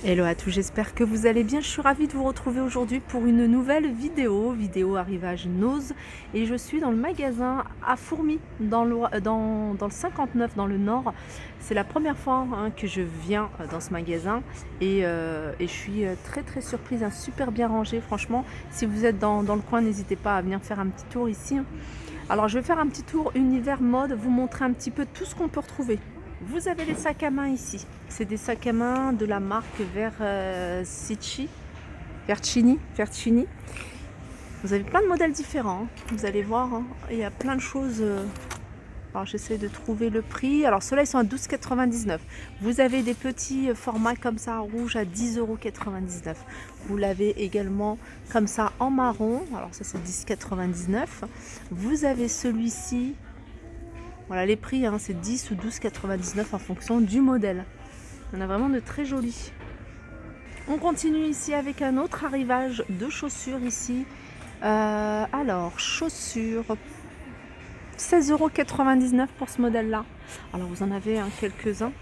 Hello à tous, j'espère que vous allez bien. Je suis ravie de vous retrouver aujourd'hui pour une nouvelle vidéo arrivage Nose. Et je suis dans le magasin à Fourmi, dans le 59, dans le nord. C'est la première fois que je viens dans ce magasin et je suis très surprise, super bien rangé. Franchement, si vous êtes dans le coin, n'hésitez pas à venir faire un petit tour ici. Alors je vais faire un petit tour univers mode, vous montrer un petit peu tout ce qu'on peut retrouver. Vous avez les sacs à main ici. C'est des sacs à main de la marque Vercini. Vous avez plein de modèles différents. Vous allez voir, il y a plein de choses. Alors j'essaie de trouver le prix. Alors ceux-là, ils sont à 12,99 €. Vous avez des petits formats comme ça, rouge à 10,99 €. Vous l'avez également comme ça en marron. Alors ça, c'est 10,99 €. Vous avez celui-ci. Voilà, les prix, c'est 10 ou 12,99 € en fonction du modèle. Il y en a vraiment de très jolis. On continue ici avec un autre arrivage de chaussures ici. Alors, chaussures, 16,99 € pour ce modèle-là. Alors, vous en avez quelques-uns.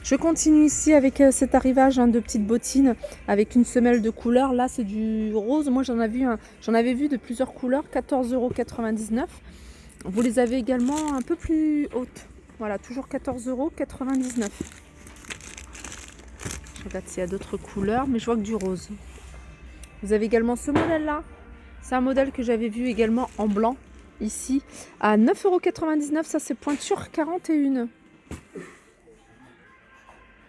Je continue ici avec cet arrivage de petites bottines avec une semelle de couleur. Là, c'est du rose. Moi, j'en avais vu de plusieurs couleurs, 14,99 €. Vous les avez également un peu plus hautes. Voilà, toujours 14,99 €. Je regarde s'il y a d'autres couleurs, mais je vois que du rose. Vous avez également ce modèle-là. C'est un modèle que j'avais vu également en blanc, ici, à 9,99 €. Ça, c'est pointure 41.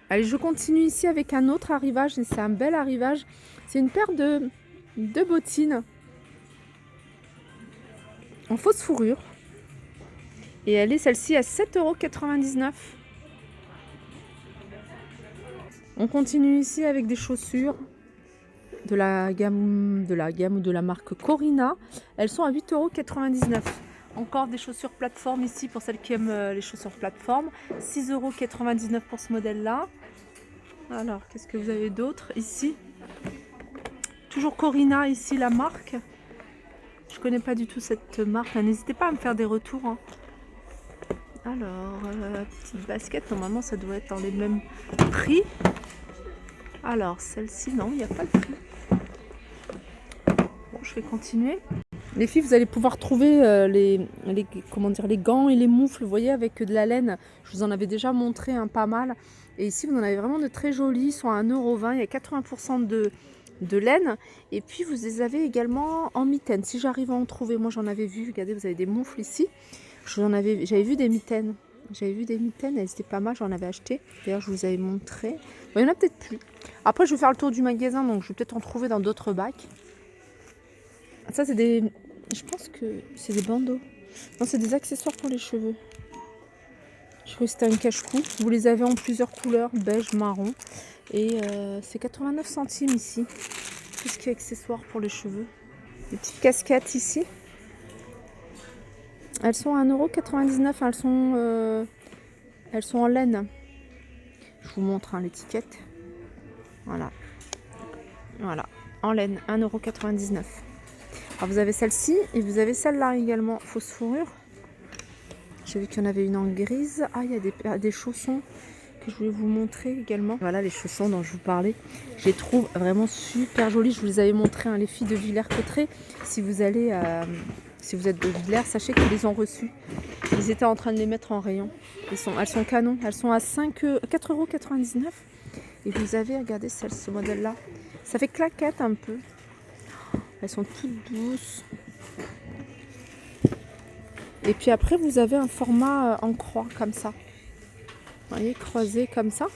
Allez, je continue ici avec un autre arrivage, et c'est un bel arrivage. C'est une paire de bottines en fausse fourrure. Et elle est celle-ci à 7,99 €. On continue ici avec des chaussures de la gamme ou de la marque Corina. Elles sont à 8,99 €. Encore des chaussures plateforme ici pour celles qui aiment les chaussures plateforme. 6,99 € pour ce modèle-là. Alors, qu'est-ce que vous avez d'autre ici? Toujours Corina ici, la marque. Je connais pas du tout cette marque. N'hésitez pas à me faire des retours. Alors, petite basket, normalement ça doit être dans les mêmes prix. Alors, celle-ci, non, il n'y a pas de prix. Bon, je vais continuer. Les filles, vous allez pouvoir trouver les gants et les moufles, vous voyez, avec de la laine. Je vous en avais déjà montré pas mal. Et ici, vous en avez vraiment de très jolis. Ils sont à 1,20 €. Il y a 80% de laine. Et puis, vous les avez également en mitaine. Si j'arrive à en trouver, moi, j'en avais vu. Regardez, vous avez des moufles ici. J'avais vu des mitaines. Elles étaient pas mal, j'en avais acheté. D'ailleurs, je vous avais montré. Bon, il y en a peut-être plus. Après, je vais faire le tour du magasin, donc je vais peut-être en trouver dans d'autres bacs. Ça, c'est des... Je pense que c'est des bandeaux. Non, c'est des accessoires pour les cheveux. Je crois que c'était un cache-cou. Vous les avez en plusieurs couleurs, beige, marron. Et c'est 89 centimes ici. Tout ce qui est accessoires pour les cheveux. Des petites casquettes ici. Elles sont à 1,99 €. Elles sont en laine. Je vous montre l'étiquette. Voilà. Voilà. En laine, 1,99 €. Alors vous avez celle-ci et vous avez celle-là également, fausse fourrure. J'ai vu qu'il y en avait une en grise. Ah, il y a des chaussons que je voulais vous montrer également. Voilà les chaussons dont je vous parlais. Je les trouve vraiment super jolis. Je vous les avais montrés, les filles de Villers-Cotterêts. Si vous êtes de Villers, sachez qu'ils les ont reçus. Ils étaient en train de les mettre en rayon. Elles sont canons. Elles sont à 4,99 €. Et vous avez, regardez ce modèle-là. Ça fait claquette un peu. Elles sont toutes douces. Et puis après, vous avez un format en croix, comme ça. Vous voyez, croisé comme ça.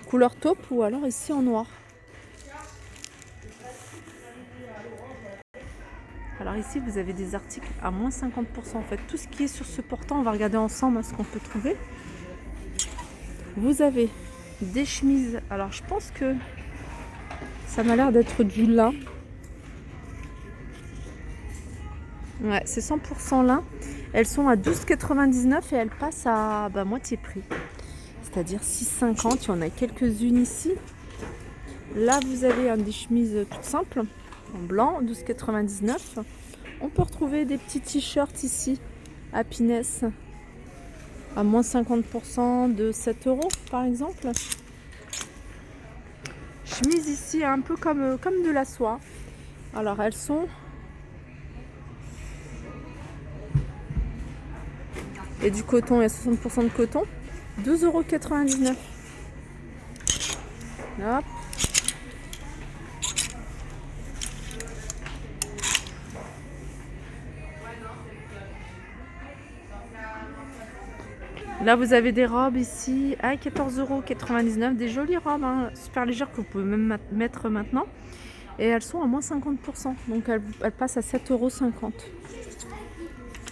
Couleur taupe ou alors ici en noir. Alors ici, vous avez des articles à moins 50%. En fait, tout ce qui est sur ce portant, on va regarder ensemble ce qu'on peut trouver. Vous avez des chemises. Alors, je pense que ça m'a l'air d'être du lin. Ouais, c'est 100% lin. Elles sont à 12,99 € et elles passent à moitié prix. C'est-à-dire 6,50 €. Il y en a quelques-unes ici. Là, vous avez des chemises toutes simples, en blanc, 12,99 €. On peut retrouver des petits t-shirts ici Happiness à moins 50% de 7 euros par exemple. Chemise ici un peu comme de la soie. Alors elles sont... Et du coton, il y a 60% de coton. 2,99 €. Hop. Là, vous avez des robes ici à 14,99 €. Des jolies robes, hein, super légères que vous pouvez même mettre maintenant. Et elles sont à moins 50%. Donc, elles passent à 7,50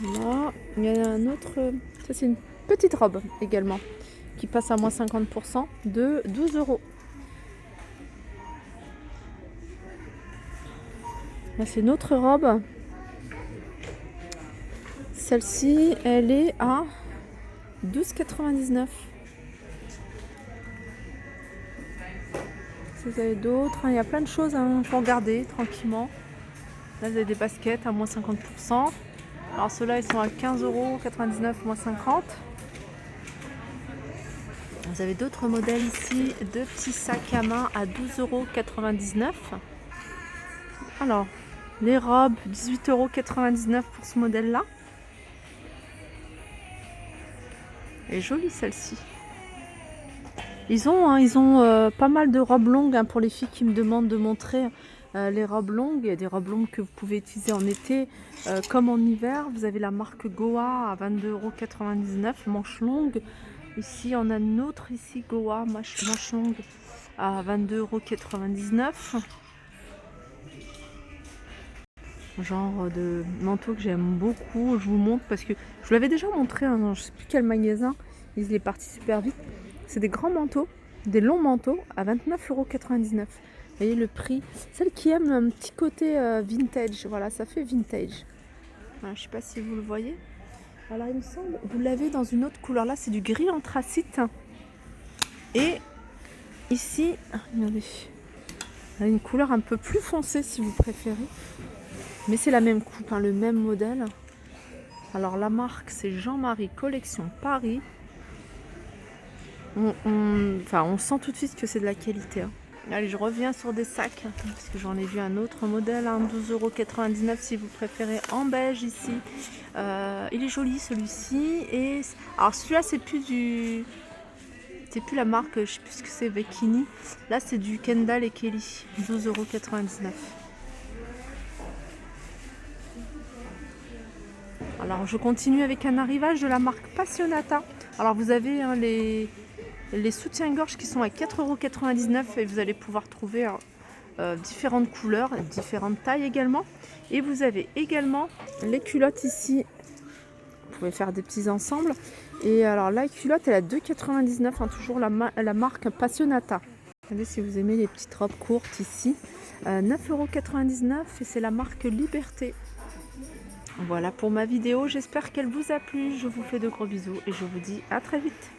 €. Là, il y a un autre... Ça, c'est une petite robe également qui passe à moins 50% de 12 €. Là, c'est une autre robe. Celle-ci, elle est à 12,99 €. Si vous avez d'autres, il y a plein de choses, hein, il faut regarder tranquillement. Là, vous avez des baskets à moins 50%. Alors ceux-là, ils sont à 15,99 € moins 50. Vous avez d'autres modèles ici, de petits sacs à main à 12,99 €. Alors, les robes, 18,99 € pour ce modèle-là. Elle est jolie celle-ci. Ils ont pas mal de robes longues, hein, pour les filles qui me demandent de montrer les robes longues. Il y a des robes longues que vous pouvez utiliser en été comme en hiver. Vous avez la marque Goa à 22,99 €, manche longue. Ici, on a une autre ici, Goa, manche longue à 22,99 €. Genre de manteau que j'aime beaucoup. Je vous montre parce que je vous l'avais déjà montré, hein, dans je sais plus quel magasin. Il est parti super vite. C'est des grands manteaux, des longs manteaux à 29,99 €. Vous voyez le prix. Celle qui aime un petit côté vintage, voilà, ça fait vintage. Voilà, je sais pas si vous le voyez. Alors il me semble, vous l'avez dans une autre couleur. Là, c'est du gris anthracite. Et ici, regardez, une couleur un peu plus foncée si vous préférez. Mais c'est la même coupe, hein, le même modèle. Alors la marque, c'est Jean-Marie Collection Paris. On sent tout de suite que c'est de la qualité, hein. Allez, je reviens sur des sacs, parce que j'en ai vu un autre modèle, hein, 12,99 € si vous préférez, en beige ici. Il est joli celui-ci. Et alors celui-là, c'est plus la marque, je sais plus ce que c'est, Vecchini. Là, c'est du Kendall et Kelly, 12,99 €. Alors je continue avec un arrivage de la marque Passionata. Alors vous avez, hein, les soutiens-gorge qui sont à 4,99 € et vous allez pouvoir trouver différentes couleurs, différentes tailles également. Et vous avez également les culottes ici. Vous pouvez faire des petits ensembles. Et alors la culotte, elle est à 2,99 €, hein, toujours la marque Passionata. Regardez si vous aimez les petites robes courtes ici. 9,99 € et c'est la marque Liberté. Voilà pour ma vidéo, j'espère qu'elle vous a plu. Je vous fais de gros bisous et je vous dis à très vite.